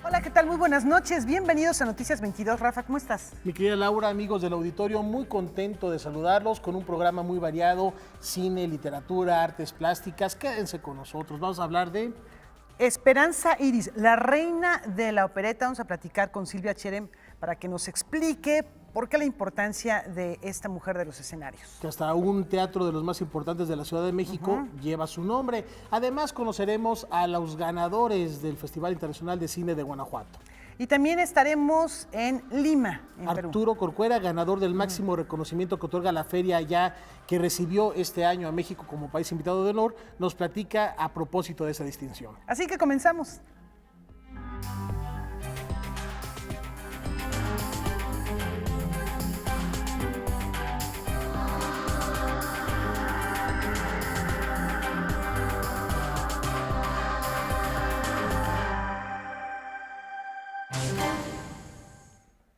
Hola, ¿qué tal? Muy buenas noches. Bienvenidos a Noticias 22. Rafa, ¿cómo estás? Mi querida Laura, amigos del auditorio, muy contento de saludarlos con un programa muy variado, cine, literatura, artes plásticas. Quédense con nosotros, vamos a hablar de... Esperanza Iris, la reina de la opereta. Vamos a platicar con Silvia Cherem para que nos explique por qué la importancia de esta mujer de los escenarios. Que hasta un teatro de los más importantes de la Ciudad de México lleva su nombre. Además, conoceremos a los ganadores del Festival Internacional de Cine de Guanajuato. Y también estaremos en Lima, en Perú. Arturo Corcuera, ganador del máximo reconocimiento que otorga la feria ya que recibió este año a México como país invitado de honor, nos platica a propósito de esa distinción. Así que comenzamos.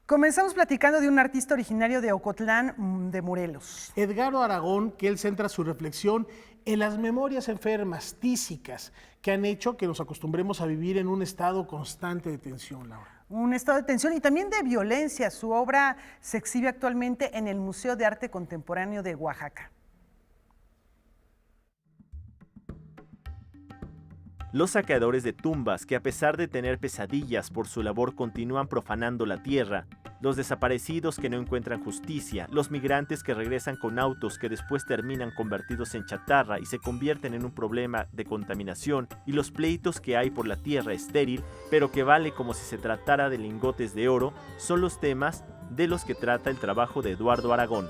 Comenzamos platicando de un artista originario de Ocotlán, de Morelos. Edgardo Aragón, que él centra su reflexión en las memorias enfermas, tísicas, que han hecho que nos acostumbremos a vivir en un estado constante de tensión, Laura. Un estado de tensión y también de violencia. Su obra se exhibe actualmente en el Museo de Arte Contemporáneo de Oaxaca. Los saqueadores de tumbas que, a pesar de tener pesadillas por su labor, continúan profanando la tierra, los desaparecidos que no encuentran justicia, los migrantes que regresan con autos que después terminan convertidos en chatarra y se convierten en un problema de contaminación, y los pleitos que hay por la tierra estéril, pero que vale como si se tratara de lingotes de oro, son los temas de los que trata el trabajo de Eduardo Aragón.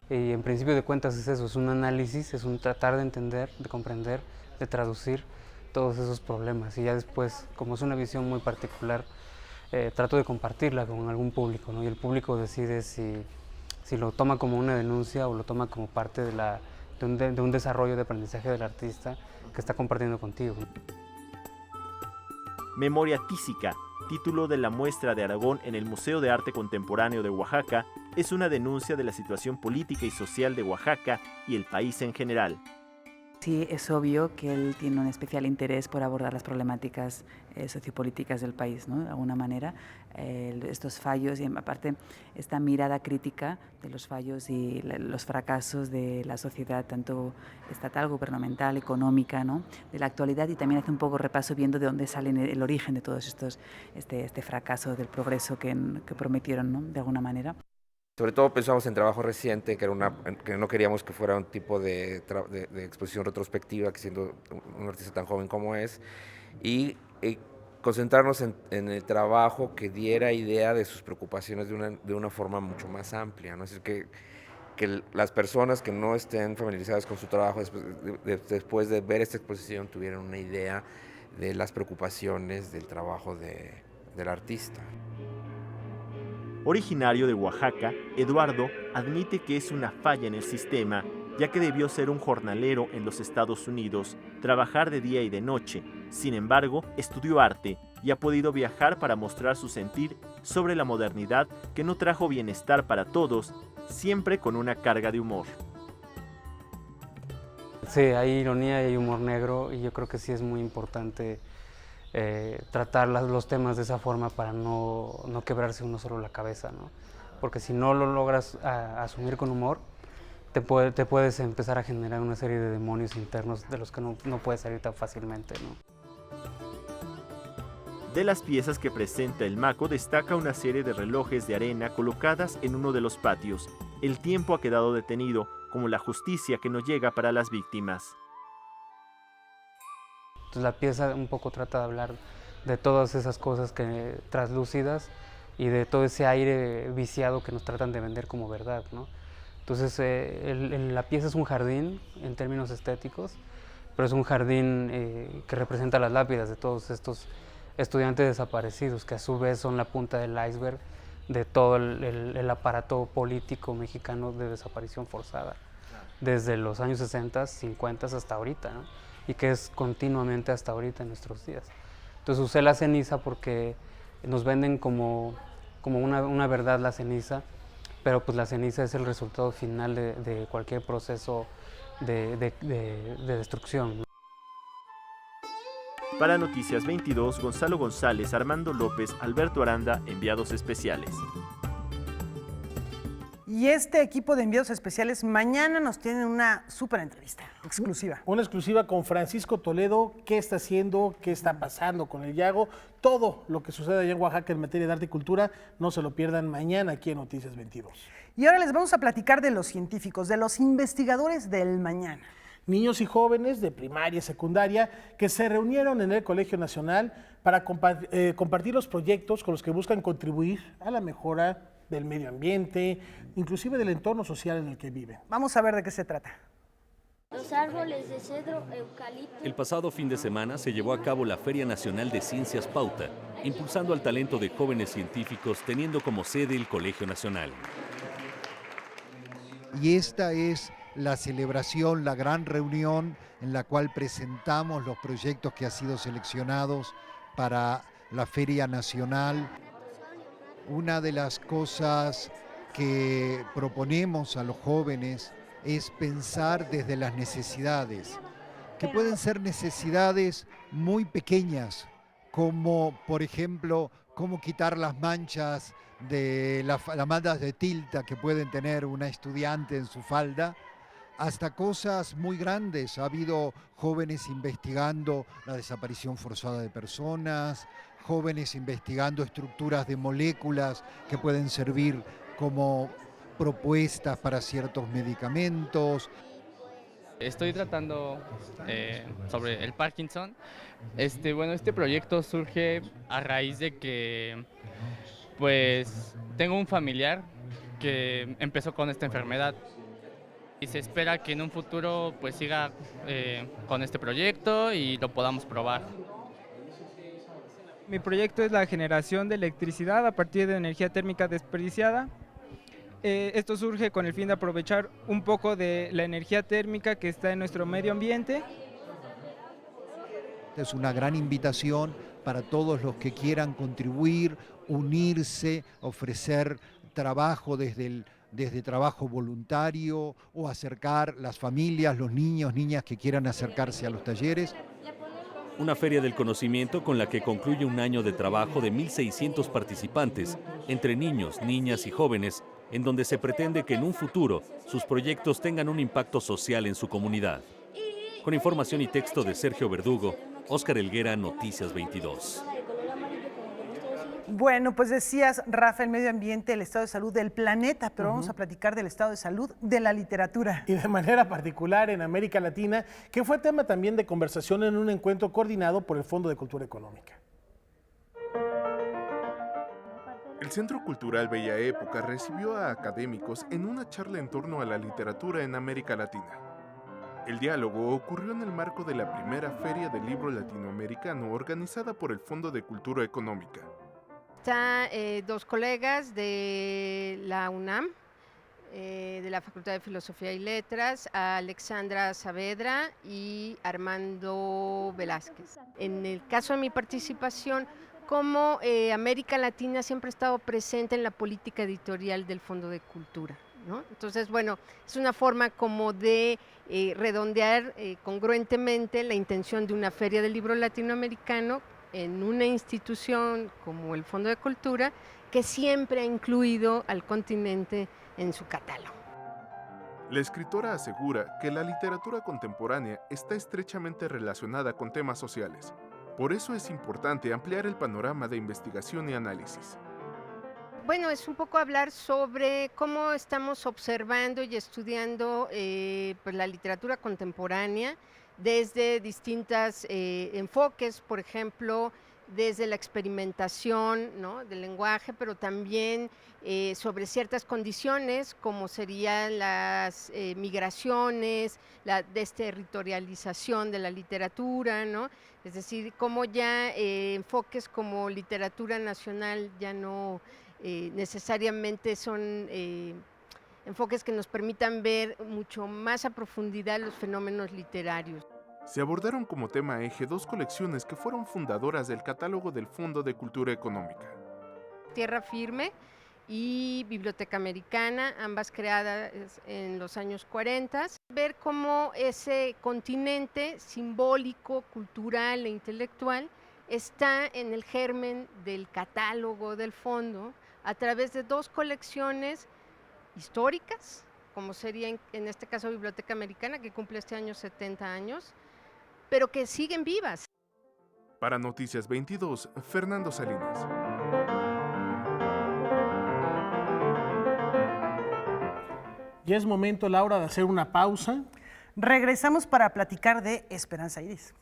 Y en principio de cuentas es eso, es un análisis, es un tratar de entender, de comprender, de traducir todos esos problemas. Y ya después, como es una visión muy particular, trato de compartirla con algún público, ¿no? Y el público decide si lo toma como una denuncia o lo toma como parte de un desarrollo de aprendizaje del artista que está compartiendo contigo. Memoria tísica, título de la muestra de Aragón en el Museo de Arte Contemporáneo de Oaxaca, es una denuncia de la situación política y social de Oaxaca y el país en general. Sí, es obvio que él tiene un especial interés por abordar las problemáticas sociopolíticas del país, ¿no? De alguna manera, estos fallos y aparte esta mirada crítica de los fallos y los fracasos de la sociedad, tanto estatal, gubernamental, económica, ¿no? De la actualidad, y también hace un poco repaso viendo de dónde sale el origen de todos estos, este fracaso del progreso que prometieron, ¿no? De alguna manera. Sobre todo pensamos en trabajo reciente, que no queríamos que fuera un tipo de exposición retrospectiva, que siendo un artista tan joven como es, y concentrarnos en el trabajo que diera idea de sus preocupaciones de una forma mucho más amplia, ¿no? Es decir, que las personas que no estén familiarizadas con su trabajo después de ver esta exposición tuvieran una idea de las preocupaciones del trabajo del artista. Originario de Oaxaca, Eduardo admite que es una falla en el sistema, ya que debió ser un jornalero en los Estados Unidos, trabajar de día y de noche. Sin embargo, estudió arte y ha podido viajar para mostrar su sentir sobre la modernidad que no trajo bienestar para todos, siempre con una carga de humor. Sí, hay ironía y hay humor negro, y yo creo que sí es muy importante tratar los temas de esa forma para no quebrarse uno solo la cabeza, ¿no? Porque si no lo logras asumir con humor, te puedes empezar a generar una serie de demonios internos de los que no puedes salir tan fácilmente, ¿no? De las piezas que presenta el Maco destaca una serie de relojes de arena colocadas en uno de los patios. El tiempo ha quedado detenido, como la justicia que no llega para las víctimas. Entonces la pieza un poco trata de hablar de todas esas cosas traslúcidas y de todo ese aire viciado que nos tratan de vender como verdad, ¿no? Entonces la pieza es un jardín en términos estéticos, pero es un jardín que representa las lápidas de todos estos estudiantes desaparecidos, que a su vez son la punta del iceberg de todo el aparato político mexicano de desaparición forzada, desde los años 60, 50 hasta ahorita, ¿no? Y que es continuamente hasta ahorita en nuestros días. Entonces usé la ceniza porque nos venden como una verdad la ceniza, pero pues la ceniza es el resultado final de cualquier proceso de destrucción. Para Noticias 22, Gonzalo González, Armando López, Alberto Aranda, enviados especiales. Y este equipo de enviados especiales mañana nos tiene una súper entrevista exclusiva. Una exclusiva con Francisco Toledo, qué está haciendo, qué está pasando con el Yago, todo lo que sucede allá en Oaxaca en materia de arte y cultura, no se lo pierdan mañana aquí en Noticias 22. Y ahora les vamos a platicar de los científicos, de los investigadores del mañana. Niños y jóvenes de primaria y secundaria que se reunieron en el Colegio Nacional para compartir los proyectos con los que buscan contribuir a la mejora del medio ambiente, inclusive del entorno social en el que viven. Vamos a ver de qué se trata. Los árboles de cedro, eucalipto. El pasado fin de semana se llevó a cabo la Feria Nacional de Ciencias Pauta, impulsando al talento de jóvenes científicos teniendo como sede el Colegio Nacional. Y esta es la celebración, la gran reunión en la cual presentamos los proyectos que han sido seleccionados para la Feria Nacional. Una de las cosas que proponemos a los jóvenes es pensar desde las necesidades, que pueden ser necesidades muy pequeñas, como por ejemplo, cómo quitar las manchas de las manchas de tinta que pueden tener una estudiante en su falda, hasta cosas muy grandes. Ha habido jóvenes investigando la desaparición forzada de personas, jóvenes investigando estructuras de moléculas que pueden servir como propuestas para ciertos medicamentos. Estoy tratando sobre el Parkinson. Este proyecto surge a raíz de que pues tengo un familiar que empezó con esta enfermedad y se espera que en un futuro pues siga con este proyecto y lo podamos probar. Mi proyecto es la generación de electricidad a partir de energía térmica desperdiciada. Esto surge con el fin de aprovechar un poco de la energía térmica que está en nuestro medio ambiente. Es una gran invitación para todos los que quieran contribuir, unirse, ofrecer trabajo desde trabajo voluntario o acercar las familias, los niños, niñas que quieran acercarse a los talleres. Una feria del conocimiento con la que concluye un año de trabajo de 1.600 participantes, entre niños, niñas y jóvenes, en donde se pretende que en un futuro sus proyectos tengan un impacto social en su comunidad. Con información y texto de Sergio Verdugo, Óscar Helguera, Noticias 22. Bueno, pues decías, Rafa, el medio ambiente, el estado de salud del planeta, pero vamos a platicar del estado de salud de la literatura. Y de manera particular en América Latina, que fue tema también de conversación en un encuentro coordinado por el Fondo de Cultura Económica. El Centro Cultural Bella Época recibió a académicos en una charla en torno a la literatura en América Latina. El diálogo ocurrió en el marco de la primera Feria del Libro Latinoamericano organizada por el Fondo de Cultura Económica. Están dos colegas de la UNAM, de la Facultad de Filosofía y Letras, Alexandra Saavedra y Armando Velázquez. En el caso de mi participación, como América Latina siempre ha estado presente en la política editorial del Fondo de Cultura, ¿no? Entonces, bueno, es una forma como de redondear congruentemente la intención de una Feria del Libro Latinoamericano en una institución como el Fondo de Cultura, que siempre ha incluido al continente en su catálogo. La escritora asegura que la literatura contemporánea está estrechamente relacionada con temas sociales. Por eso es importante ampliar el panorama de investigación y análisis. Bueno, es un poco hablar sobre cómo estamos observando y estudiando pues la literatura contemporánea desde distintos enfoques, por ejemplo, desde la experimentación, ¿no?, del lenguaje, pero también sobre ciertas condiciones como serían las migraciones, la desterritorialización de la literatura, ¿no? Es decir, cómo ya enfoques como literatura nacional ya no necesariamente son enfoques que nos permitan ver mucho más a profundidad los fenómenos literarios. Se abordaron como tema eje dos colecciones que fueron fundadoras del catálogo del Fondo de Cultura Económica. Tierra Firme, y Biblioteca Americana, ambas creadas en los años 40. Ver cómo ese continente simbólico, cultural e intelectual está en el germen del catálogo del fondo a través de dos colecciones históricas, como sería en este caso Biblioteca Americana, que cumple este año 70 años, pero que siguen vivas. Para Noticias 22, Fernando Salinas. Ya es momento, Laura, de hacer una pausa. Regresamos para platicar de Esperanza Iris.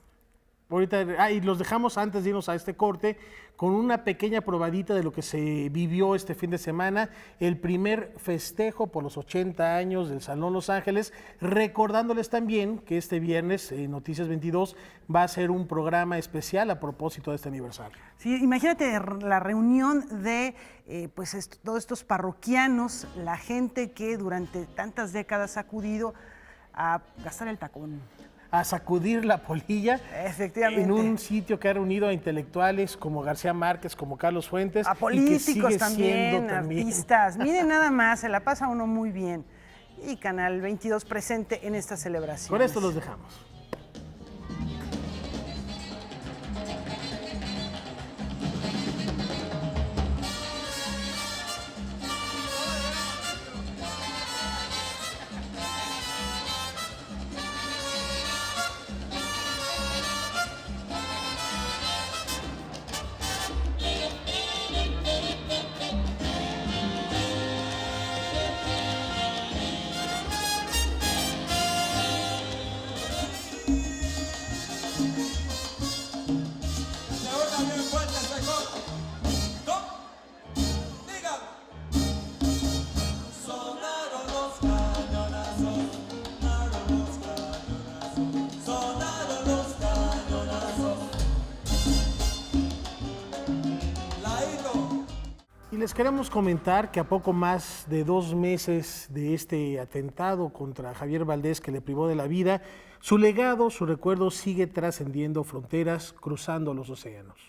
Ahorita, y los dejamos antes de irnos a este corte con una pequeña probadita de lo que se vivió este fin de semana, el primer festejo por los 80 años del Salón Los Ángeles, recordándoles también que este viernes Noticias 22 va a ser un programa especial a propósito de este aniversario. Sí, imagínate la reunión de todos estos parroquianos, la gente que durante tantas décadas ha acudido a gastar el tacón, a sacudir la polilla. Efectivamente. En un sitio que ha reunido a intelectuales como García Márquez, como Carlos Fuentes. A políticos y que sigue también, siendo artistas. Miren nada más, se la pasa uno muy bien. Y Canal 22 presente en esta celebración. Con esto los dejamos. Les queremos comentar que a poco más de 2 meses de este atentado contra Javier Valdés que le privó de la vida, su legado, su recuerdo sigue trascendiendo fronteras, cruzando los océanos.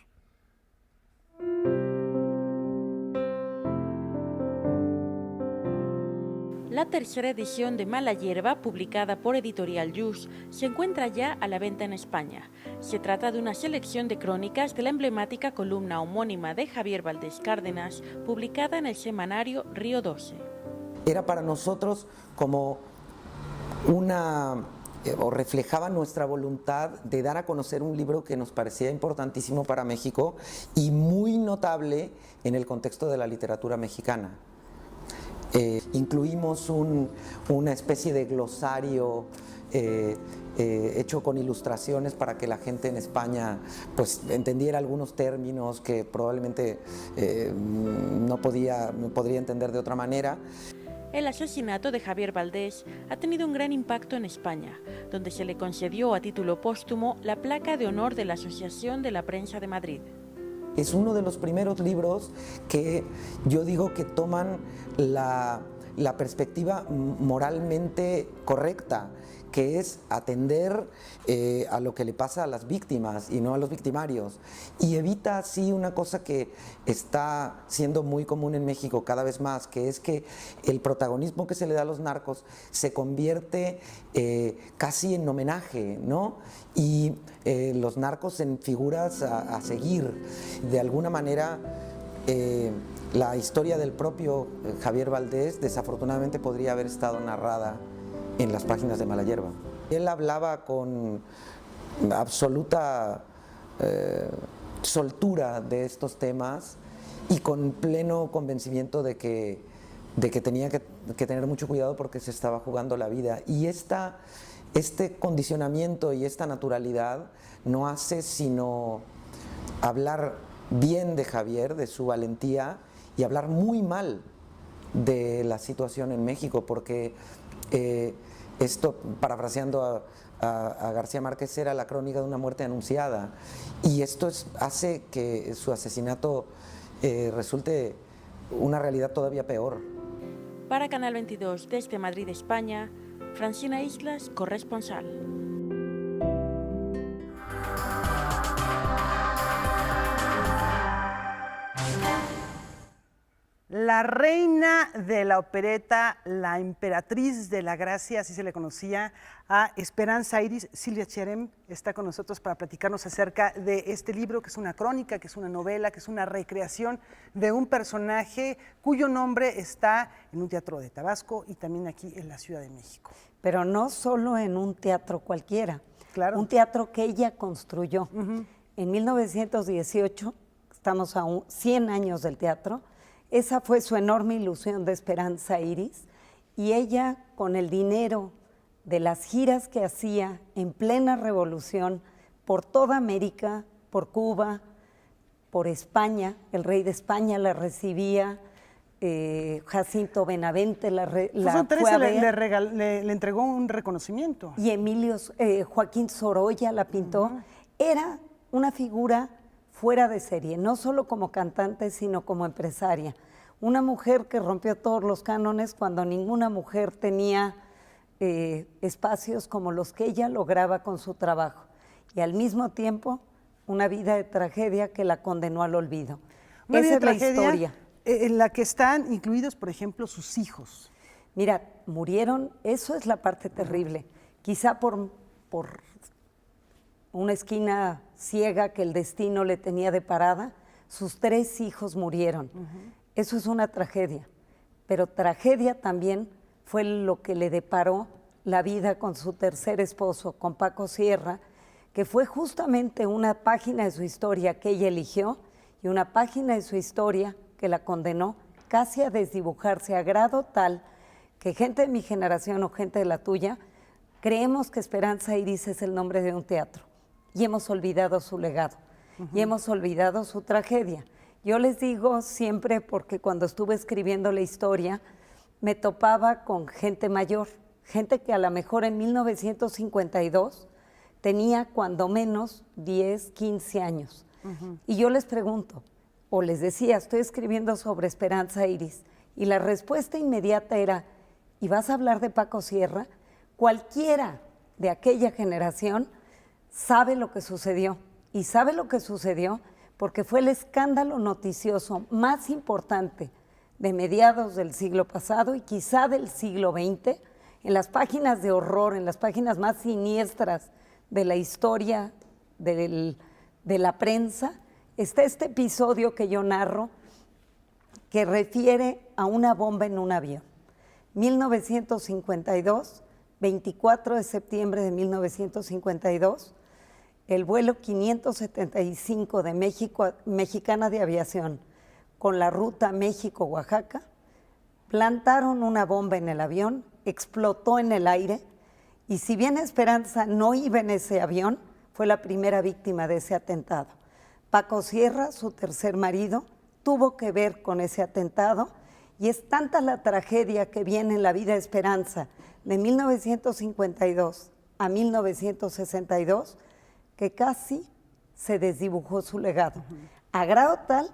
La tercera edición de Mala Hierba, publicada por Editorial Yus, se encuentra ya a la venta en España. Se trata de una selección de crónicas de la emblemática columna homónima de Javier Valdés Cárdenas, publicada en el semanario Río 12. Era para nosotros como o reflejaba nuestra voluntad de dar a conocer un libro que nos parecía importantísimo para México y muy notable en el contexto de la literatura mexicana. Incluimos una especie de glosario hecho con ilustraciones para que la gente en España pues entendiera algunos términos que probablemente no podría entender de otra manera. El asesinato de Javier Valdés ha tenido un gran impacto en España, donde se le concedió a título póstumo la placa de honor de la Asociación de la Prensa de Madrid. Es uno de los primeros libros que yo digo que toman la perspectiva moralmente correcta, que es atender a lo que le pasa a las víctimas y no a los victimarios. Y evita así una cosa que está siendo muy común en México cada vez más, que es que el protagonismo que se le da a los narcos se convierte casi en homenaje, ¿no? Y los narcos en figuras a seguir. De alguna manera, la historia del propio Javier Valdés desafortunadamente podría haber estado narrada en las páginas de Mala Hierba. Él hablaba con absoluta soltura de estos temas y con pleno convencimiento de que tenía que tener mucho cuidado porque se estaba jugando la vida. Y este condicionamiento y esta naturalidad no hace sino hablar bien de Javier, de su valentía, y hablar muy mal de la situación en México, porque esto, parafraseando a García Márquez, era la crónica de una muerte anunciada, y esto hace que su asesinato resulte una realidad todavía peor. Para Canal 22, desde Madrid, España, Francina Islas, corresponsal. La La reina de la opereta, la emperatriz de la gracia, así se le conocía a Esperanza Iris. Silvia Cherem está con nosotros para platicarnos acerca de este libro, que es una crónica, que es una novela, que es una recreación de un personaje cuyo nombre está en un teatro de Tabasco y también aquí en la Ciudad de México. Pero no solo en un teatro cualquiera, claro. Un teatro que ella construyó. En 1918, estamos a 100 años del teatro, esa fue su enorme ilusión de Esperanza Iris, y ella, con el dinero de las giras que hacía en plena revolución por toda América, por Cuba, por España, el rey de España la recibía, Jacinto Benavente la fue a ver. Le entregó un reconocimiento. Y Joaquín Sorolla la pintó. Era una figura fuera de serie, no solo como cantante, sino como empresaria. Una mujer que rompió todos los cánones cuando ninguna mujer tenía espacios como los que ella lograba con su trabajo. Y al mismo tiempo, una vida de tragedia que la condenó al olvido. Esa es la historia. En la que están incluidos, por ejemplo, sus hijos. Mira, murieron, eso es la parte terrible. Quizá por una esquina ciega que el destino le tenía deparada, sus 3 hijos murieron. Eso es una tragedia, pero tragedia también fue lo que le deparó la vida con su tercer esposo, con Paco Sierra, que fue justamente una página de su historia que ella eligió y una página de su historia que la condenó casi a desdibujarse a grado tal que gente de mi generación o gente de la tuya creemos que Esperanza Iris es el nombre de un teatro y hemos olvidado su legado y hemos olvidado su tragedia. Yo les digo siempre, porque cuando estuve escribiendo la historia me topaba con gente mayor, gente que a lo mejor en 1952 tenía cuando menos 10, 15 años. Y yo les pregunto, o les decía, estoy escribiendo sobre Esperanza Iris, y la respuesta inmediata era, ¿y vas a hablar de Paco Sierra? Cualquiera de aquella generación sabe lo que sucedió, y sabe lo que sucedió porque fue el escándalo noticioso más importante de mediados del siglo pasado y quizá del siglo XX, en las páginas de horror, en las páginas más siniestras de la historia de la prensa, está este episodio que yo narro que refiere a una bomba en un avión. 1952, 24 de septiembre de 1952, el vuelo 575 de Mexicana de Aviación con la ruta México-Oaxaca, plantaron una bomba en el avión, explotó en el aire, y si bien Esperanza no iba en ese avión, fue la primera víctima de ese atentado. Paco Sierra, su tercer marido, tuvo que ver con ese atentado y es tanta la tragedia que viene en la vida de Esperanza de 1952 a 1962 que casi se desdibujó su legado. A grado tal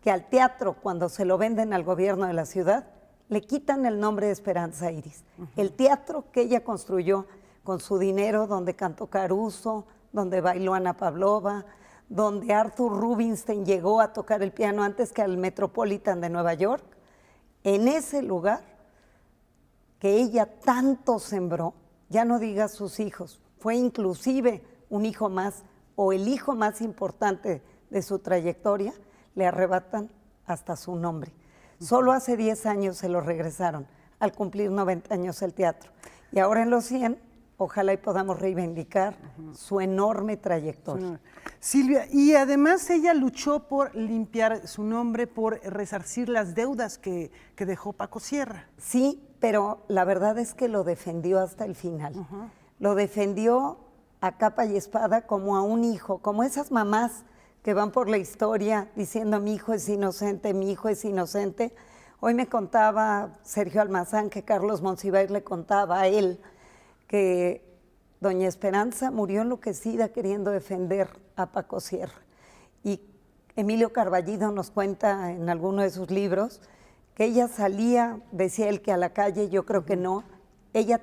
que al teatro, cuando se lo venden al gobierno de la ciudad, le quitan el nombre de Esperanza Iris. El teatro que ella construyó con su dinero, donde cantó Caruso, donde bailó Ana Pavlova, donde Arthur Rubinstein llegó a tocar el piano antes que al Metropolitan de Nueva York, en ese lugar que ella tanto sembró, ya no diga sus hijos, fue inclusive un hijo más o el hijo más importante de su trayectoria, le arrebatan hasta su nombre. Solo hace 10 años se lo regresaron, al cumplir 90 años el teatro. Y ahora en los 100, ojalá y podamos reivindicar su enorme trayectoria. Silvia, y además ella luchó por limpiar su nombre, por resarcir las deudas que dejó Paco Sierra. Sí, pero la verdad es que lo defendió hasta el final. Lo defendió a capa y espada como a un hijo, como esas mamás que van por la historia diciendo mi hijo es inocente, mi hijo es inocente. Hoy me contaba Sergio Almazán que Carlos Monsiváis le contaba a él que doña Esperanza murió enloquecida queriendo defender a Paco Sierra. Y Emilio Carballido nos cuenta en alguno de sus libros que ella salía, decía él que a la calle, yo creo que no, ella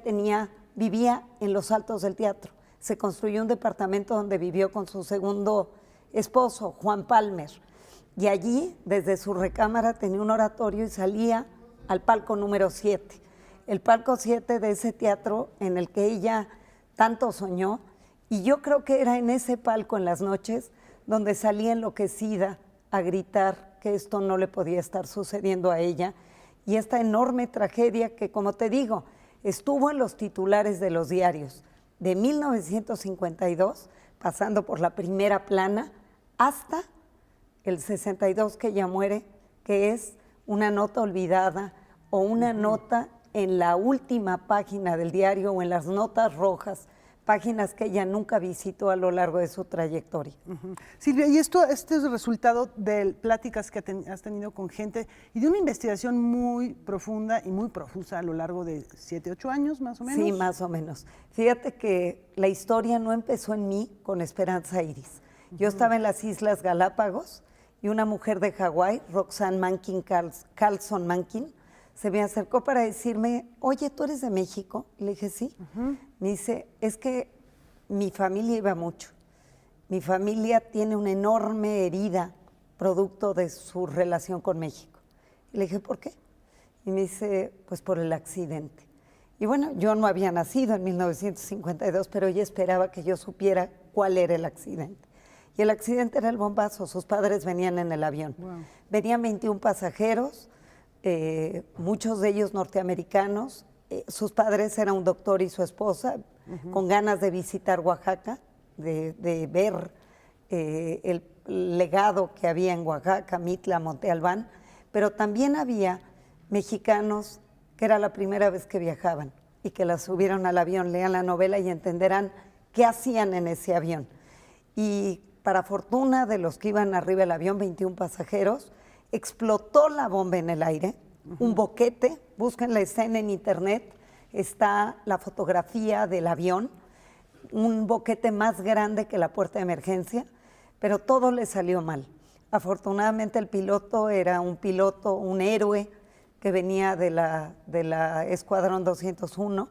vivía en los altos del teatro. Se construyó un departamento donde vivió con su segundo esposo, Juan Palmer. Y allí, desde su recámara, tenía un oratorio y salía al palco número 7. El palco 7 de ese teatro en el que ella tanto soñó. Y yo creo que era en ese palco en las noches donde salía enloquecida a gritar que esto no le podía estar sucediendo a ella. Y esta enorme tragedia que, como te digo, estuvo en los titulares de los diarios de 1952, pasando por la primera plana, hasta el 62 que ella muere, que es una nota olvidada o una nota en la última página del diario o en las notas rojas, páginas que ella nunca visitó a lo largo de su trayectoria. Silvia, y este es el resultado de pláticas que has tenido con gente y de una investigación muy profunda y muy profusa a lo largo de 7, 8 años, más o menos. Sí, más o menos. Fíjate que la historia no empezó en mí con Esperanza Iris. Yo estaba en las Islas Galápagos y una mujer de Hawái, Roxanne Mankin, Carlson Mankin, se me acercó para decirme, oye, ¿tú eres de México? Le dije, sí. Me dice, es que mi familia iba mucho. Mi familia tiene una enorme herida producto de su relación con México. Y le dije, ¿por qué? Y me dice, pues por el accidente. Y bueno, yo no había nacido en 1952, pero ella esperaba que yo supiera cuál era el accidente. Y el accidente era el bombazo, sus padres venían en el avión. Wow. Venían 21 pasajeros, muchos de ellos norteamericanos. Sus padres eran un doctor y su esposa, con ganas de visitar Oaxaca, de ver el legado que había en Oaxaca, Mitla, Monte Albán, pero también había mexicanos que era la primera vez que viajaban y que las subieron al avión. Lean la novela y entenderán qué hacían en ese avión. Y para fortuna de los que iban arriba del avión, 21 pasajeros, explotó la bomba en el aire, un boquete, busquen la escena en internet, está la fotografía del avión, un boquete más grande que la puerta de emergencia, pero todo le salió mal. Afortunadamente el piloto era un piloto, un héroe que venía de la Escuadrón 201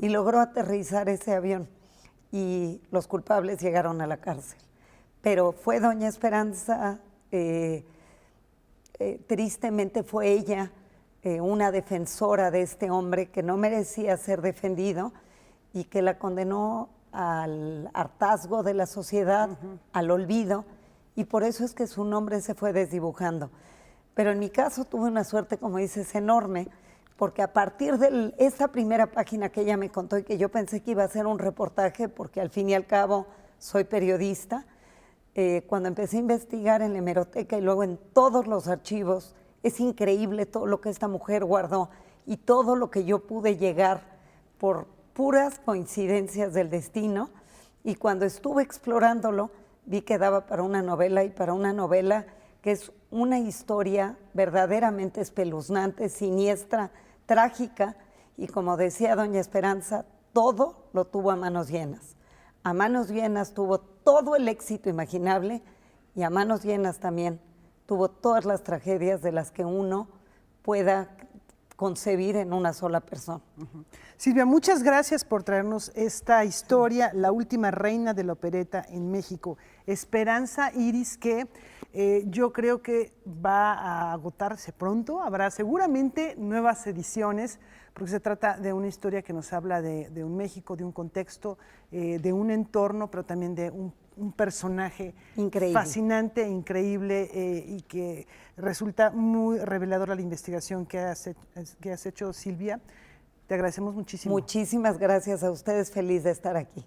y logró aterrizar ese avión y los culpables llegaron a la cárcel. Pero fue doña Esperanza, tristemente fue ella una defensora de este hombre que no merecía ser defendido y que la condenó al hartazgo de la sociedad, al olvido, y por eso es que su nombre se fue desdibujando. Pero en mi caso tuve una suerte, como dices, enorme, porque a partir de esa primera página que ella me contó y que yo pensé que iba a ser un reportaje, porque al fin y al cabo soy periodista, cuando empecé a investigar en la hemeroteca y luego en todos los archivos, es increíble todo lo que esta mujer guardó y todo lo que yo pude llegar por puras coincidencias del destino. Y cuando estuve explorándolo, vi que daba para una novela, y para una novela que es una historia verdaderamente espeluznante, siniestra, trágica, y como decía doña Esperanza, todo lo tuvo a manos llenas. A manos llenas tuvo todo el éxito imaginable y a manos llenas también tuvo todas las tragedias de las que uno pueda concebir en una sola persona. Silvia, muchas gracias por traernos esta historia, la última reina de la opereta en México, Esperanza Iris, que yo creo que va a agotarse pronto. Habrá seguramente nuevas ediciones, porque se trata de una historia que nos habla de un México, de un contexto, de un entorno, pero también de un personaje increíble, fascinante, increíble, y que resulta muy reveladora la investigación que has hecho, Silvia. Te agradecemos muchísimo. Muchísimas gracias a ustedes, feliz de estar aquí.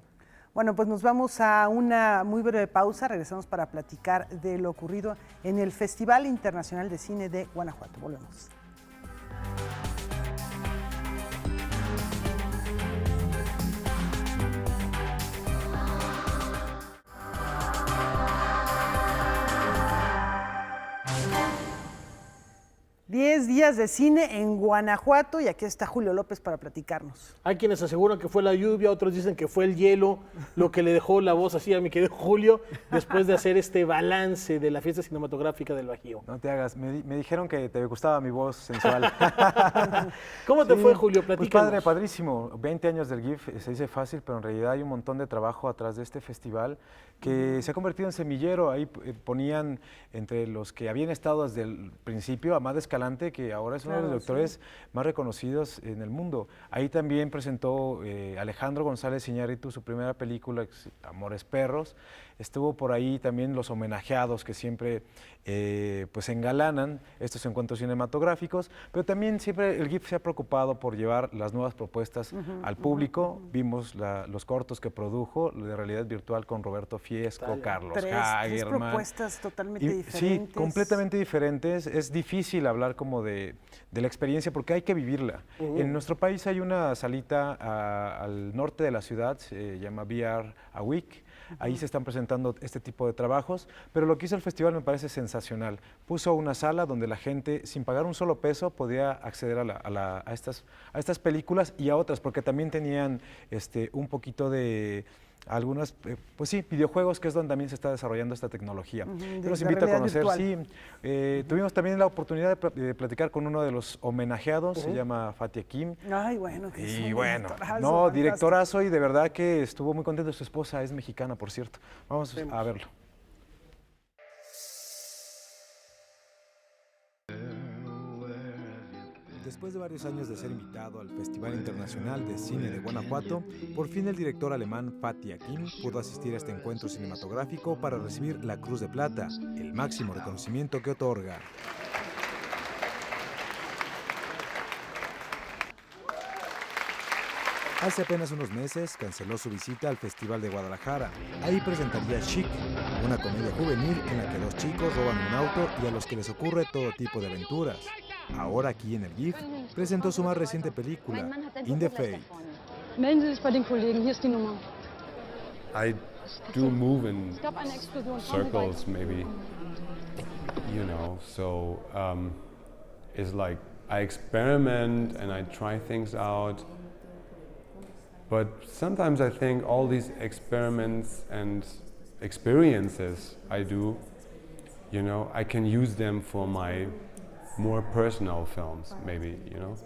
Bueno, pues nos vamos a una muy breve pausa, regresamos para platicar de lo ocurrido en el Festival Internacional de Cine de Guanajuato. Volvemos. 3 días de cine en Guanajuato y aquí está Julio López para platicarnos. Hay quienes aseguran que fue la lluvia, otros dicen que fue el hielo, lo que le dejó la voz así a mi querido Julio, después de hacer este balance de la fiesta cinematográfica del Bajío. No te hagas, me dijeron que te gustaba mi voz sensual. ¿Cómo te fue, Julio? Pues Platícanos. padrísimo. 20 años del GIF se dice fácil, pero en realidad hay un montón de trabajo atrás de este festival que se ha convertido en semillero. Ahí ponían entre los que habían estado desde el principio a Amad Escalante, que ahora es uno de los directores más reconocidos en el mundo. Ahí también presentó Alejandro González Iñárritu su primera película, Amores Perros. Estuvo por ahí también los homenajeados que siempre pues engalanan estos encuentros cinematográficos, pero también siempre el GIF se ha preocupado por llevar las nuevas propuestas al público. Vimos los cortos que produjo de realidad virtual con Roberto Fiesco, Carlos Tres Hagerman. propuestas totalmente diferentes. Sí, completamente diferentes. Es difícil hablar como de la experiencia porque hay que vivirla. En nuestro país hay una salita al norte de la ciudad, se llama VR a Week. Ahí se están presentando este tipo de trabajos, pero lo que hizo el festival me parece sensacional. Puso una sala donde la gente, sin pagar un solo peso, podía acceder a estas películas y a otras, porque también tenían un poquito de algunas, pues sí, videojuegos, que es donde también se está desarrollando esta tecnología. Yo los invito a conocer, virtual. Tuvimos también la oportunidad de platicar con uno de los homenajeados, se llama Fatih Akin. Ay, bueno, que y bueno, no, directorazo, y de verdad que estuvo muy contento. Su esposa es mexicana, por cierto. Vamos a verlo. Después de varios años de ser invitado al Festival Internacional de Cine de Guanajuato, por fin el director alemán Fatih Akin pudo asistir a este encuentro cinematográfico para recibir la Cruz de Plata, el máximo reconocimiento que otorga. Hace apenas unos meses canceló su visita al Festival de Guadalajara. Ahí presentaría Chic, una comedia juvenil en la que dos chicos roban un auto y a los que les ocurre todo tipo de aventuras. Ahora aquí en el GIF presentó su más reciente película, In the Fade. Melden Sie sich bei den Kollegen, hier ist die Nummer. I do move in circles, maybe, you know, so it's like I experiment and I try things out, but sometimes I think all these experiments and experiences I do, you know, I can use them for my more personal films, maybe, you know.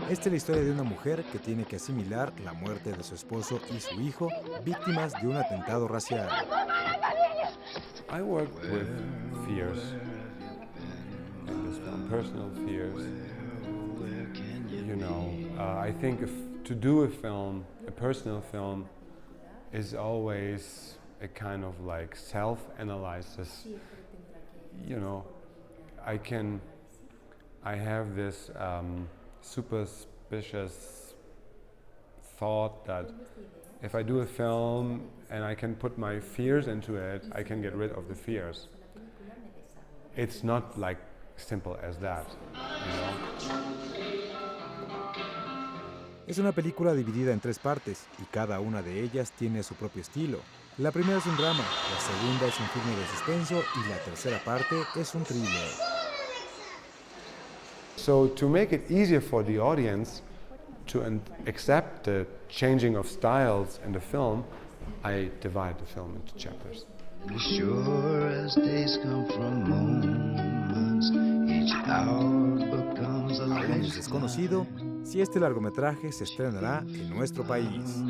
Esta es la historia de una mujer que tiene que asimilar la muerte de su esposo y su hijo, víctimas de un atentado racial. I work with fears in this film, personal fears. You know, I think to do a film, a personal film, is always a kind of like self-analysis. You know, I have this superstitious thought that if I do a film and I can put my fears into it, I can get rid of the fears. It's not like simple as that, you know? Es una película dividida en 3 partes y cada una de ellas tiene su propio estilo. La primera es un drama, la segunda es un filme de suspenso y la tercera parte es un thriller. So to make it easier for the audience to accept the changing of styles in the film, I divide the film into chapters. Sure as days come from moments, each hour becomes a Aún es desconocido si este largometraje se estrenará en nuestro país.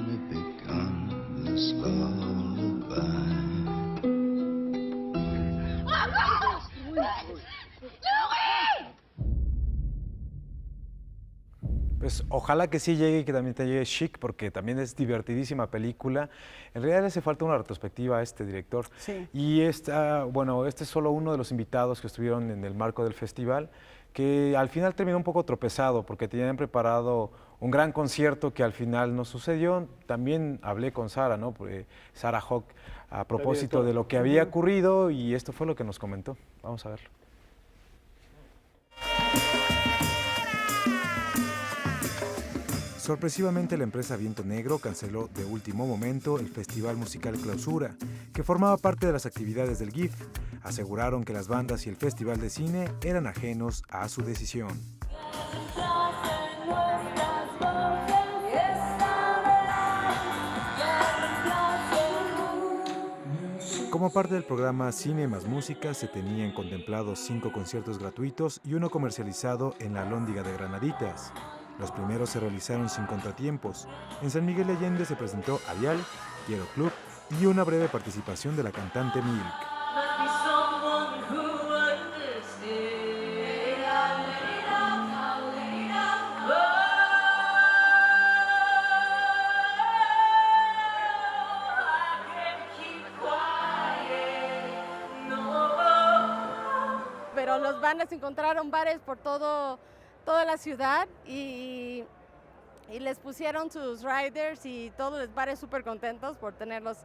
Pues ojalá que sí llegue y que también te llegue Chic, porque también es divertidísima película. En realidad le hace falta una retrospectiva a este director. Sí. Y bueno, este es solo uno de los invitados que estuvieron en el marco del festival, que al final terminó un poco tropezado, porque tenían preparado un gran concierto que al final no sucedió. También hablé con Sara, ¿no? Sara Hawk, a propósito de lo que había ocurrido, y esto fue lo que nos comentó. Vamos a verlo. Sorpresivamente, la empresa Viento Negro canceló de último momento el Festival Musical Clausura, que formaba parte de las actividades del GIF. Aseguraron que las bandas y el Festival de Cine eran ajenos a su decisión. Como parte del programa Cine más Música, se tenían contemplados 5 conciertos gratuitos y uno comercializado en la Alhóndiga de Granaditas. Los primeros se realizaron sin contratiempos. En San Miguel de Allende se presentó Arial, Quiero Club y una breve participación de la cantante Milk. Pero los bandas encontraron bares por toda la ciudad y les pusieron sus riders y todos los bares súper contentos por tenerlos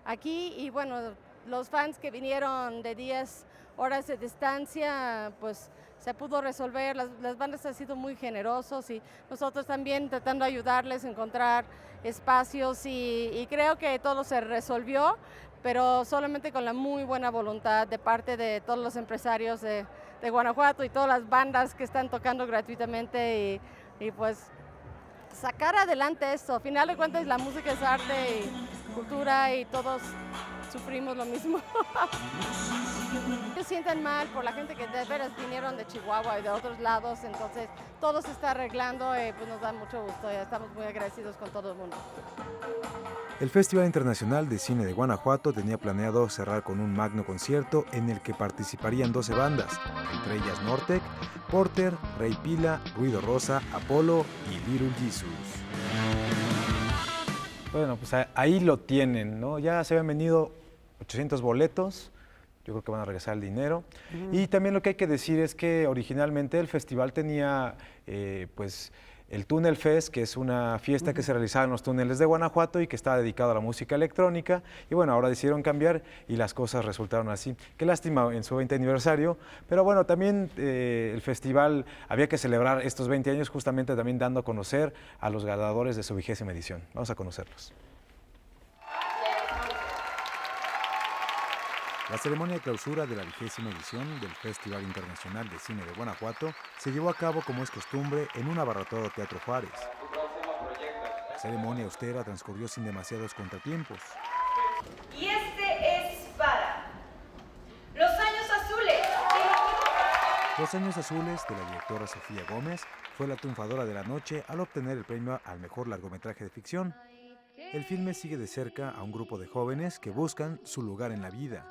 aquí. Y bueno, los fans que vinieron de 10 horas de distancia, pues se pudo resolver. Las bandas han sido muy generosos y nosotros también tratando de ayudarles a encontrar espacios y creo que todo se resolvió, pero solamente con la muy buena voluntad de parte de todos los empresarios de Guanajuato y todas las bandas que están tocando gratuitamente y pues sacar adelante esto. Al final de cuentas la música es arte y cultura y todos sufrimos lo mismo. Se sienten mal por la gente que de veras vinieron de Chihuahua y de otros lados, entonces todo se está arreglando y pues nos da mucho gusto y estamos muy agradecidos con todo el mundo. El Festival Internacional de Cine de Guanajuato tenía planeado cerrar con un magno concierto en el que participarían 12 bandas, entre ellas Nortec, Porter, Rey Pila, Ruido Rosa, Apolo y Little Jesus. Bueno, pues ahí lo tienen, ¿no? Ya se habían vendido 800 boletos, yo creo que van a regresar el dinero. Y también lo que hay que decir es que originalmente el festival tenía, pues, el Túnel Fest, que es una fiesta que se realizaba en los túneles de Guanajuato y que está dedicado a la música electrónica. Y bueno, ahora decidieron cambiar y las cosas resultaron así. Qué lástima en su 20 aniversario, pero bueno, también el festival había que celebrar estos 20 años justamente también dando a conocer a los ganadores de su 20ª edición. Vamos a conocerlos. La ceremonia de clausura de la 20ª edición del Festival Internacional de Cine de Guanajuato se llevó a cabo como es costumbre en un abarrotado Teatro Juárez. La ceremonia austera transcurrió sin demasiados contratiempos. Y este es para Los Años Azules. Los Años Azules de la directora Sofía Gómez fue la triunfadora de la noche al obtener el premio al mejor largometraje de ficción. El filme sigue de cerca a un grupo de jóvenes que buscan su lugar en la vida.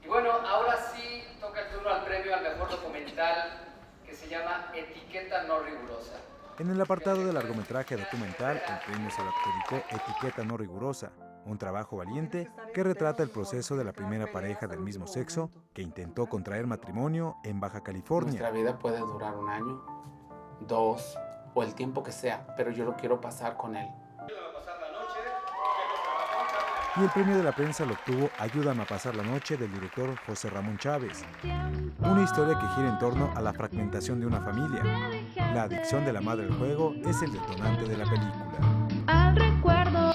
Y bueno, ahora sí toca el turno al premio al mejor documental que se llama Etiqueta No Rigurosa. En el apartado de largometraje documental, el premio se lo adjudicó Etiqueta No Rigurosa, un trabajo valiente que retrata el proceso de la primera pareja del mismo sexo que intentó contraer matrimonio en Baja California. Nuestra vida puede durar 1 año, 2 o el tiempo que sea, pero yo lo quiero pasar con él. Y el premio de la prensa lo obtuvo Ayúdame a pasar la noche del director José Ramón Chávez. Una historia que gira en torno a la fragmentación de una familia. La adicción de la madre al juego es el detonante de la película. Al recuerdo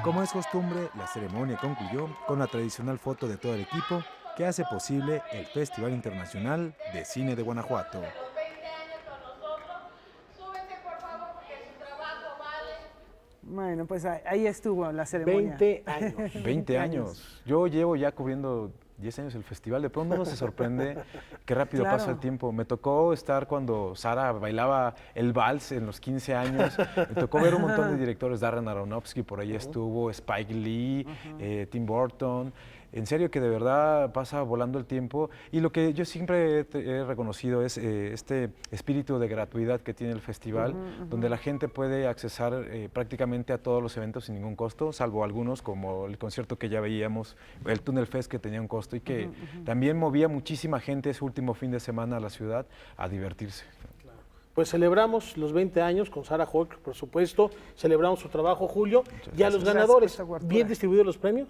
Como es costumbre, la ceremonia concluyó con la tradicional foto de todo el equipo que hace posible el Festival Internacional de Cine de Guanajuato. Bueno, pues ahí estuvo la ceremonia. 20 años. 20 años. Yo llevo ya cubriendo 10 años el festival. De pronto uno se sorprende qué rápido pasa el tiempo. Me tocó estar cuando Sara bailaba el vals en los 15 años. Me tocó ver un montón de directores. Darren Aronofsky por ahí estuvo, Spike Lee, Tim Burton. En serio que de verdad pasa volando el tiempo y lo que yo siempre he reconocido es este espíritu de gratuidad que tiene el festival, donde la gente puede accesar prácticamente a todos los eventos sin ningún costo, salvo algunos como el concierto que ya veíamos, el Túnel Fest que tenía un costo y que también movía muchísima gente ese último fin de semana a la ciudad a divertirse. Pues celebramos los 20 años con Sara Hawk, por supuesto, celebramos su trabajo, Julio. Ya los ganadores, ¿bien distribuidos los premios?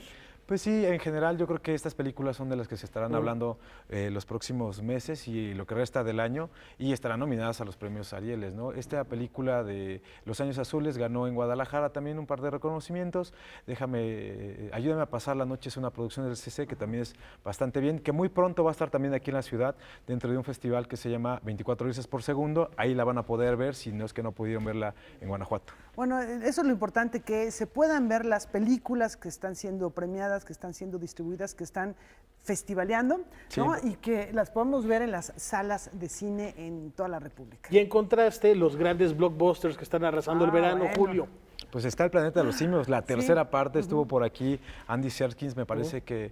Pues sí, en general yo creo que estas películas son de las que se estarán hablando los próximos meses y lo que resta del año, y estarán nominadas a los premios Arieles, ¿no? Esta película de Los Años Azules ganó en Guadalajara también un par de reconocimientos. Ayúdame a pasar la noche, es una producción del CC que también es bastante bien, que muy pronto va a estar también aquí en la ciudad dentro de un festival que se llama 24 risas por segundo. Ahí la van a poder ver si no es que no pudieron verla en Guanajuato. Bueno, eso es lo importante, que se puedan ver las películas que están siendo premiadas, que están siendo distribuidas, que están festivaleando, ¿no? Y que las podamos ver en las salas de cine en toda la República. Y en contraste, los grandes blockbusters que están arrasando el verano, bueno. Julio. Pues está El Planeta de los Simios, la tercera parte, estuvo por aquí Andy Serkis, me parece que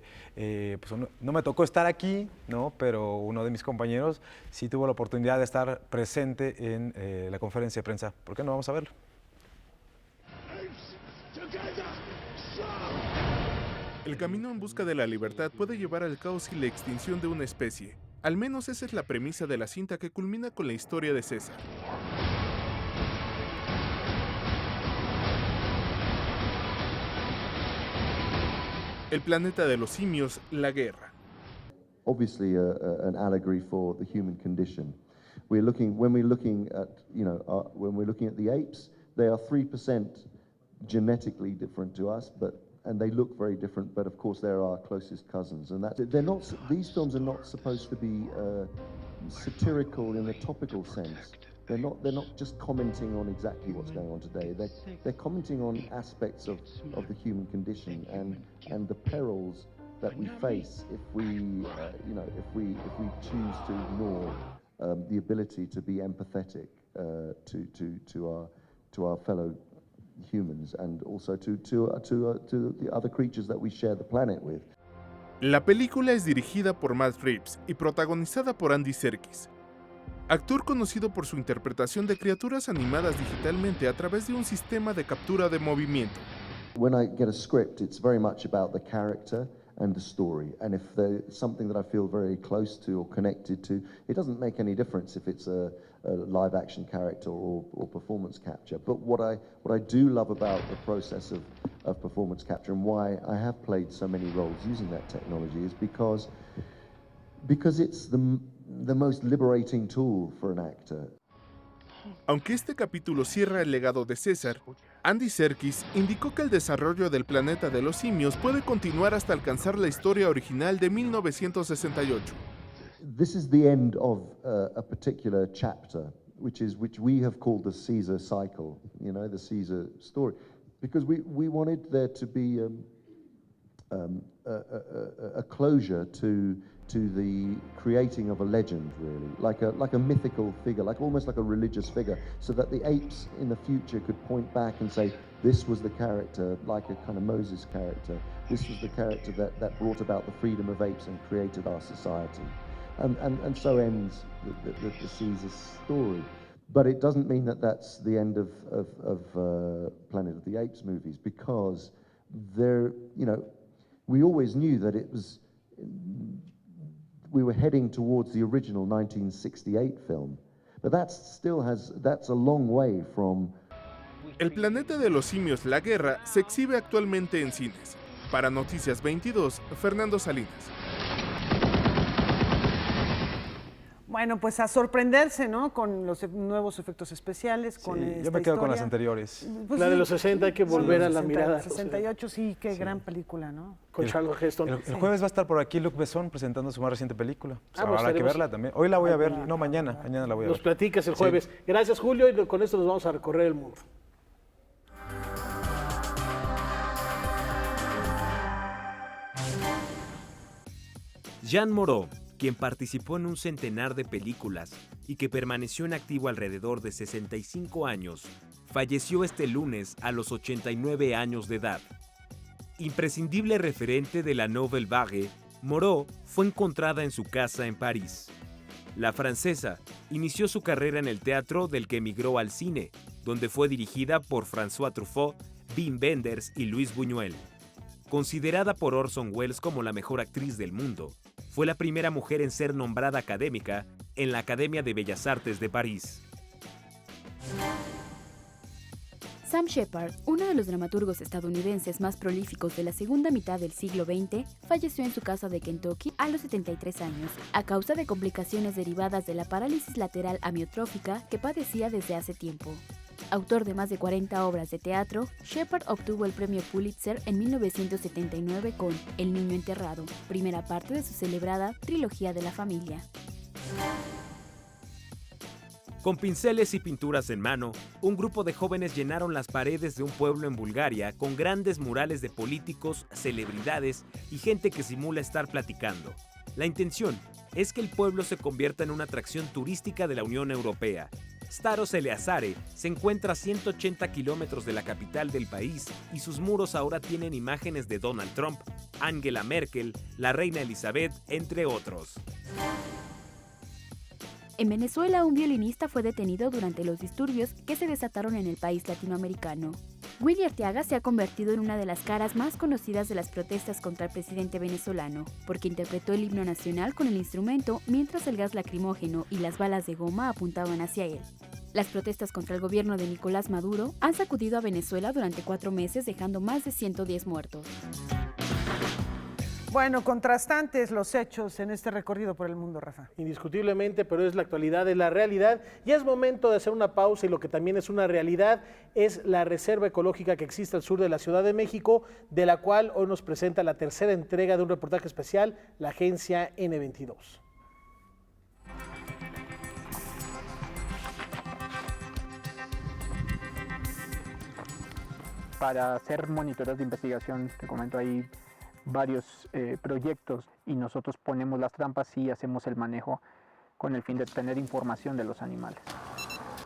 pues no me tocó estar aquí, ¿no? Pero uno de mis compañeros sí tuvo la oportunidad de estar presente en la conferencia de prensa. ¿Por qué no vamos a verlo? El camino en busca de la libertad puede llevar al caos y la extinción de una especie. Al menos esa es la premisa de la cinta que culmina con la historia de César. El planeta de los simios, la guerra. Obviously, an allegory for the human condition. When we're looking at the apes, they are 3% genetically different to us, and they look very different. But of course, they're our closest cousins, and these films are not supposed to be satirical in a topical sense. They're not just commenting on exactly what's going on today. They're commenting on aspects of the human condition and the perils that we face if we choose to ignore the ability to be empathetic to our fellow humans and also to the other creatures that we share the planet with. La película es dirigida por Matt Reeves y protagonizada por Andy Serkis, actor conocido por su interpretación de criaturas animadas digitalmente a través de un sistema de captura de movimiento. When I get a script, it's very much about the character and the story. And if there's something that I feel very close to or connected to, it doesn't make any difference if it's a live action character or performance capture. But what I do love about the process of performance capture and why I have played so many roles using that technology is because it's the most liberating tool for an actor. Aunque este capítulo cierra el legado de César, Andy Serkis indicó que el desarrollo del planeta de los simios puede continuar hasta alcanzar la historia original de 1968. This is the end of a particular chapter, which we have called the Caesar cycle, the Caesar story, because we wanted there to be a closure to the creating of a legend, really, like a mythical figure, almost like a religious figure, so that the apes in the future could point back and say, this was the character, like a kind of Moses character. This was the character that brought about the freedom of apes and created our society. And so ends the Caesar story. But it doesn't mean that that's the end of Planet of the Apes movies, because we always knew that we were heading towards the original 1968 film, but that's a long way from. El planeta de los simios, la guerra, se exhibe actualmente en cines. Para Noticias 22, Fernando Salinas. Bueno, pues a sorprenderse, ¿no? Con los nuevos efectos especiales, con esta yo me quedo con historia. las anteriores. Pues la sí, de los 60 hay que volver a la 60, mirada. 68, sí, qué gran película, ¿no? Con Charlton Heston. El jueves va a estar por aquí Luc Besson presentando su más reciente película. Pues habrá que verla también. Hoy la voy a ver, no mañana la voy a ver. Nos platicas el jueves. Sí. Gracias, Julio, y con esto nos vamos a recorrer el mundo. Jean Moreau, quien participó en un centenar de películas y que permaneció en activo alrededor de 65 años, falleció este lunes a los 89 años de edad. Imprescindible referente de la Nouvelle Vague, Moreau fue encontrada en su casa en París. La francesa inició su carrera en el teatro, del que emigró al cine, donde fue dirigida por François Truffaut, Wim Wenders y Luis Buñuel. Considerada por Orson Welles como la mejor actriz del mundo, fue la primera mujer en ser nombrada académica en la Academia de Bellas Artes de París. Sam Shepard, uno de los dramaturgos estadounidenses más prolíficos de la segunda mitad del siglo XX, falleció en su casa de Kentucky a los 73 años, a causa de complicaciones derivadas de la parálisis lateral amiotrófica que padecía desde hace tiempo. Autor de más de 40 obras de teatro, Shepard obtuvo el premio Pulitzer en 1979 con El niño enterrado, primera parte de su celebrada Trilogía de la familia. Con pinceles y pinturas en mano, un grupo de jóvenes llenaron las paredes de un pueblo en Bulgaria con grandes murales de políticos, celebridades y gente que simula estar platicando. La intención es que el pueblo se convierta en una atracción turística de la Unión Europea. Staros Eleazare se encuentra a 180 kilómetros de la capital del país y sus muros ahora tienen imágenes de Donald Trump, Angela Merkel, la reina Elizabeth, entre otros. En Venezuela, un violinista fue detenido durante los disturbios que se desataron en el país latinoamericano. Willy Arteaga se ha convertido en una de las caras más conocidas de las protestas contra el presidente venezolano, porque interpretó el himno nacional con el instrumento mientras el gas lacrimógeno y las balas de goma apuntaban hacia él. Las protestas contra el gobierno de Nicolás Maduro han sacudido a Venezuela durante 4 meses, dejando más de 110 muertos. Bueno, contrastantes los hechos en este recorrido por el mundo, Rafa. Indiscutiblemente, pero es la actualidad, es la realidad. Y es momento de hacer una pausa, y lo que también es una realidad es la reserva ecológica que existe al sur de la Ciudad de México, de la cual hoy nos presenta la tercera entrega de un reportaje especial, la agencia N22. Para hacer monitoreos de investigación, te comento ahí varios proyectos, y nosotros ponemos las trampas y hacemos el manejo con el fin de tener información de los animales.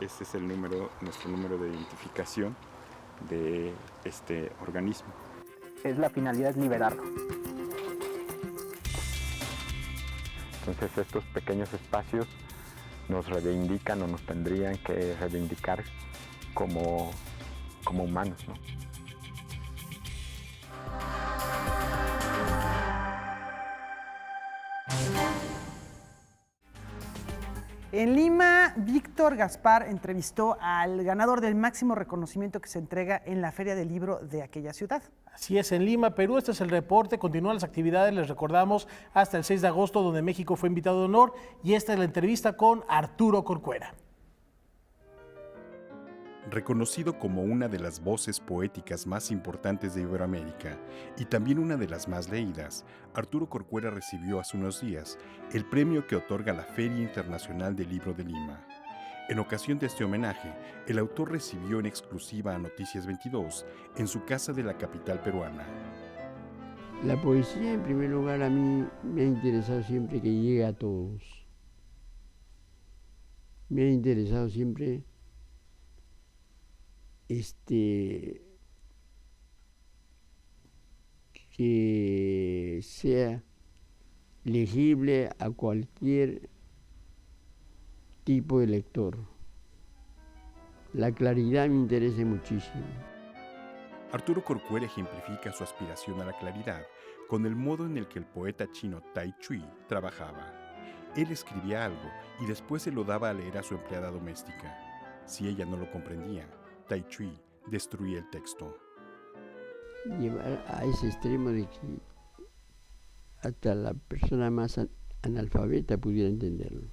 Este es el número, nuestro número de identificación de este organismo. La finalidad es liberarlo. Entonces estos pequeños espacios nos reivindican o nos tendrían que reivindicar como humanos, ¿no? En Lima, Víctor Gaspar entrevistó al ganador del máximo reconocimiento que se entrega en la Feria del Libro de aquella ciudad. Así es, en Lima, Perú. Este es el reporte. Continúan las actividades, les recordamos, hasta el 6 de agosto, donde México fue invitado de honor. Y esta es la entrevista con Arturo Corcuera. Reconocido como una de las voces poéticas más importantes de Iberoamérica y también una de las más leídas, Arturo Corcuera recibió hace unos días el premio que otorga la Feria Internacional del Libro de Lima. En ocasión de este homenaje, el autor recibió en exclusiva a Noticias 22 en su casa de la capital peruana. La poesía, en primer lugar, a mí me ha interesado siempre que llegue a todos. Me ha interesado siempre que sea legible a cualquier tipo de lector. La claridad me interesa muchísimo. Arturo Corcuera ejemplifica su aspiración a la claridad con el modo en el que el poeta chino Tai Chui trabajaba. Él escribía algo y después se lo daba a leer a su empleada doméstica. Si ella no lo comprendía, Tai Chui destruía el texto. Llevar a ese extremo de que hasta la persona más analfabeta pudiera entenderlo.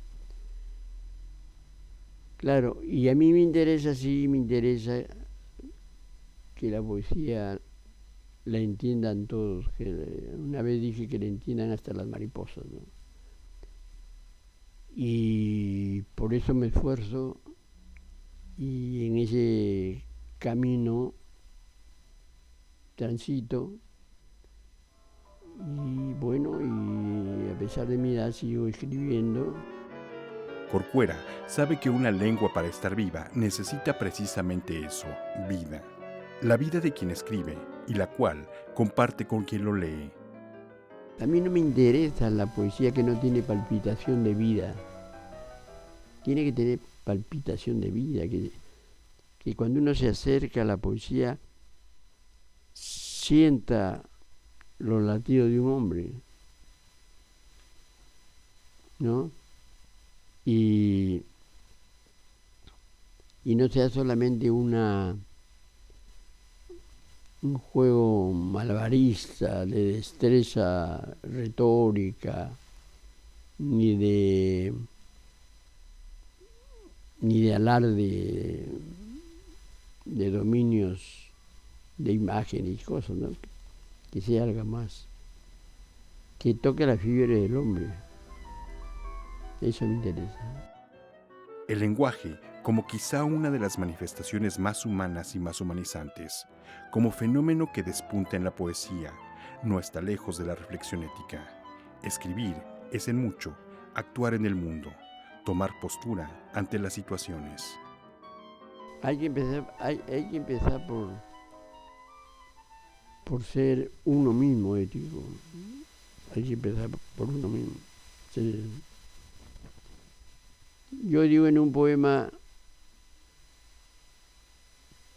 Claro, y a mí me interesa que la poesía la entiendan todos, que una vez dije que la entiendan hasta las mariposas, ¿no? Y por eso me esfuerzo, y en ese camino transito, y bueno, y a pesar de mi edad sigo escribiendo. Corcuera sabe que una lengua para estar viva necesita precisamente eso, vida. La vida de quien escribe y la cual comparte con quien lo lee. A mí no me interesa la poesía que no tiene palpitación de vida. Tiene que tener palpitación de vida, que cuando uno se acerca a la poesía sienta los latidos de un hombre, ¿no? Y no sea solamente una un juego malabarista, de destreza retórica, ni de alarde de dominios de imagen y cosas, ¿no? Que sea algo más, que toque la fibra del hombre. Eso me interesa. El lenguaje como quizá una de las manifestaciones más humanas y más humanizantes, como fenómeno que despunta en la poesía, no está lejos de la reflexión ética. Escribir es en mucho actuar en el mundo, tomar postura ante las situaciones. Hay que empezar por ser uno mismo ético. Hay que empezar por uno mismo. Yo digo en un poema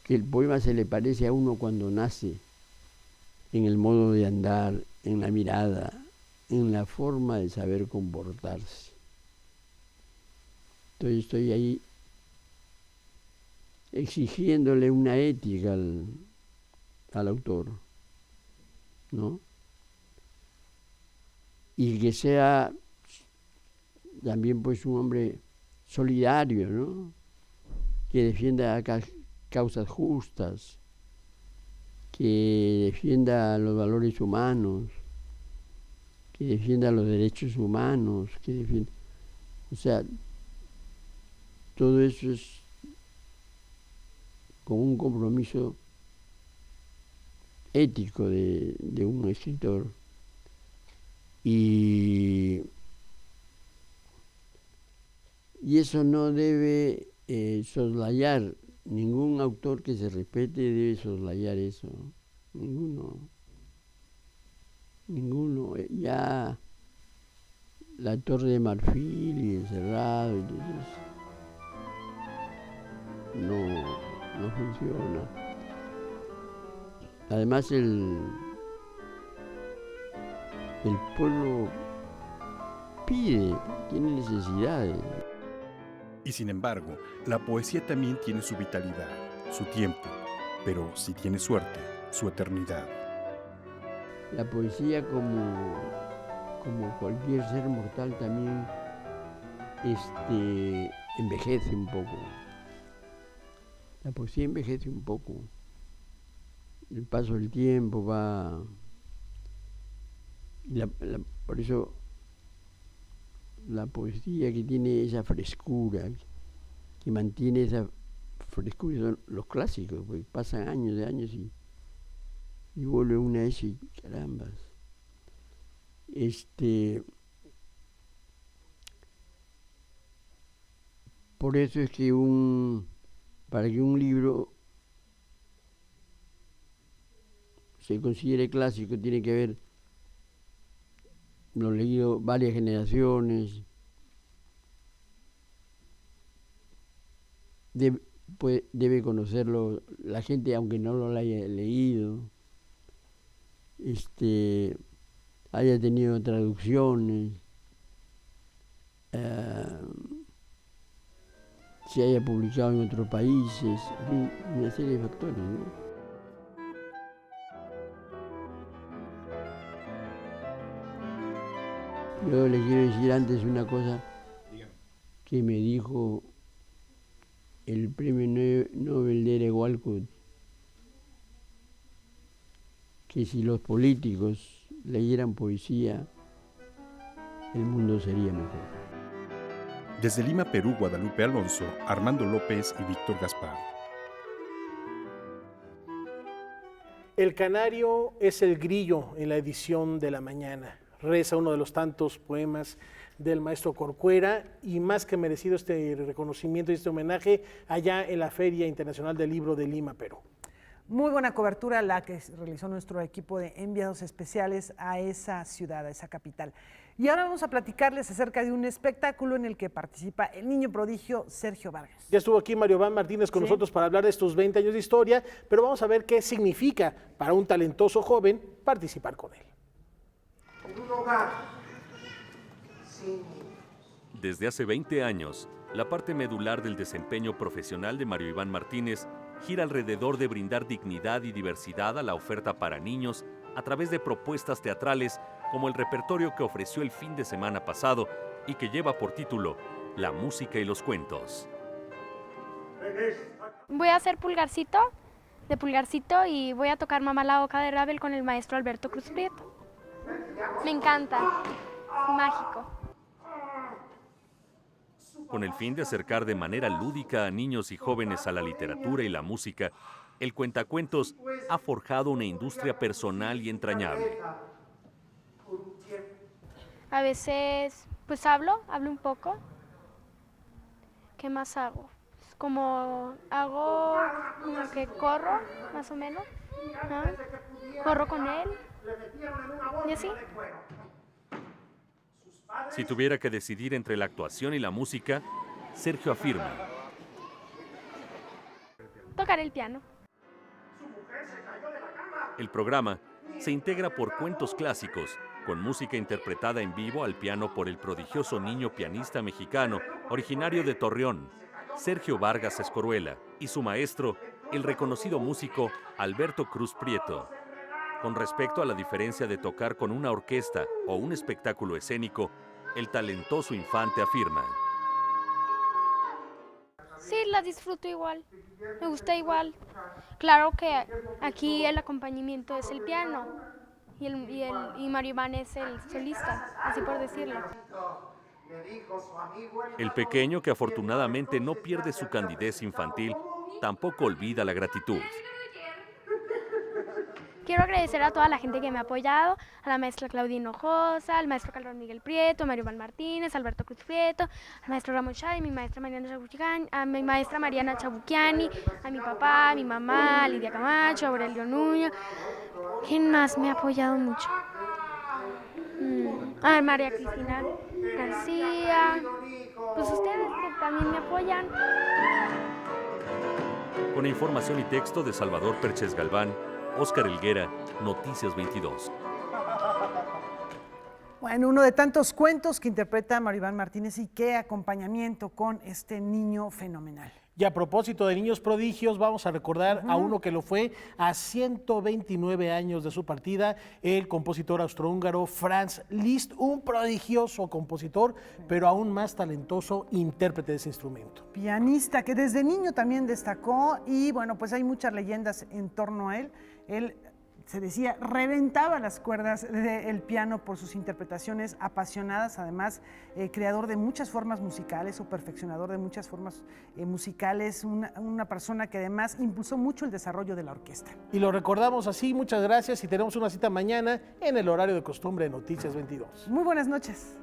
que el poema se le parece a uno cuando nace, en el modo de andar, en la mirada, en la forma de saber comportarse. Entonces estoy ahí exigiéndole una ética al autor, ¿no? Y que sea también pues un hombre solidario, ¿no? Que defienda causas justas, que defienda los valores humanos, que defienda los derechos humanos, que defienda... O sea, todo eso es como un compromiso ético de un escritor. Y eso no debe soslayar, ningún autor que se respete debe soslayar eso, ninguno. Ya la Torre de Marfil y Encerrado, entonces no funciona. Además el pueblo pide, tiene necesidades. Y sin embargo, la poesía también tiene su vitalidad, su tiempo, pero si tiene suerte, su eternidad. La poesía, como cualquier ser mortal, también envejece un poco. La poesía envejece un poco. El paso del tiempo va... por eso la poesía que tiene esa frescura, que mantiene esa frescura, son los clásicos, porque pasan años de años y vuelve una vez y carambas. Por eso es que para que un libro se considere clásico tiene que haber lo leído varias generaciones, debe conocerlo la gente aunque no lo haya leído, haya tenido traducciones, se haya publicado en otros países, en fin, una serie de factores, ¿no? Yo le quiero decir antes una cosa que me dijo el premio Nobel de Walcott, que si los políticos leyeran poesía, el mundo sería mejor. Desde Lima, Perú, Guadalupe Alonso, Armando López y Víctor Gaspar. El canario es el grillo en la edición de la mañana. Reza uno de los tantos poemas del maestro Corcuera, y más que merecido este reconocimiento y este homenaje allá en la Feria Internacional del Libro de Lima, Perú. Muy buena cobertura la que realizó nuestro equipo de enviados especiales a esa ciudad, a esa capital. Y ahora vamos a platicarles acerca de un espectáculo en el que participa el niño prodigio Sergio Vargas. Ya estuvo aquí Mario Van Martínez con nosotros para hablar de estos 20 años de historia, pero vamos a ver qué significa para un talentoso joven participar con él. En un hogar sin... Desde hace 20 años, la parte medular del desempeño profesional de Mario Iván Martínez gira alrededor de brindar dignidad y diversidad a la oferta para niños a través de propuestas teatrales como el repertorio que ofreció el fin de semana pasado y que lleva por título La música y los cuentos. Voy a hacer Pulgarcito, de Pulgarcito, y voy a tocar Mamá la Oca de Ravel con el maestro Alberto Cruz Prieto. Me encanta, es mágico. Con el fin de acercar de manera lúdica a niños y jóvenes a la literatura y la música, el cuentacuentos ha forjado una industria personal y entrañable. A veces, pues hablo un poco. ¿Qué más hago? Como hago como que corro, más o menos. ¿No? Corro con él. Y así. Si tuviera que decidir entre la actuación y la música, Sergio afirma: tocar el piano. El programa se integra por cuentos clásicos, con música interpretada en vivo al piano por el prodigioso niño pianista mexicano, originario de Torreón, Sergio Vargas Escoruela, y su maestro, el reconocido músico Alberto Cruz Prieto. Con respecto a la diferencia de tocar con una orquesta o un espectáculo escénico, el talentoso infante afirma: Sí, la disfruto igual, me gusta igual. Claro que aquí el acompañamiento es el piano y Mario Iván es el solista, así por decirlo. El pequeño, que afortunadamente no pierde su candidez infantil, tampoco olvida la gratitud. Quiero agradecer a toda la gente que me ha apoyado, a la maestra Claudia Hinojosa, al maestro Carlos Miguel Prieto, a Mario Iván Martínez, a Alberto Cruz Prieto, al maestro Ramón Chay, a mi maestra Mariana Chabuquiani, a mi papá, a mi mamá, a Lidia Camacho, a Aurelio Nuño. ¿Quién más me ha apoyado mucho? A María Cristina García. Pues ustedes que también me apoyan. Con información y texto de Salvador Perches Galván, Óscar Helguera, Noticias 22. Bueno, uno de tantos cuentos que interpreta Mario Iván Martínez, y qué acompañamiento con este niño fenomenal. Y a propósito de niños prodigios, vamos a recordar a uno que lo fue a 129 años de su partida, el compositor austrohúngaro Franz Liszt, un prodigioso compositor, pero aún más talentoso intérprete de ese instrumento. Pianista que desde niño también destacó, y bueno, pues hay muchas leyendas en torno a él. Él, se decía, reventaba las cuerdas del piano por sus interpretaciones apasionadas, además creador de muchas formas musicales o perfeccionador de muchas formas musicales, una persona que además impulsó mucho el desarrollo de la orquesta. Y lo recordamos así, muchas gracias, y tenemos una cita mañana en el horario de costumbre de Noticias 22. Muy buenas noches.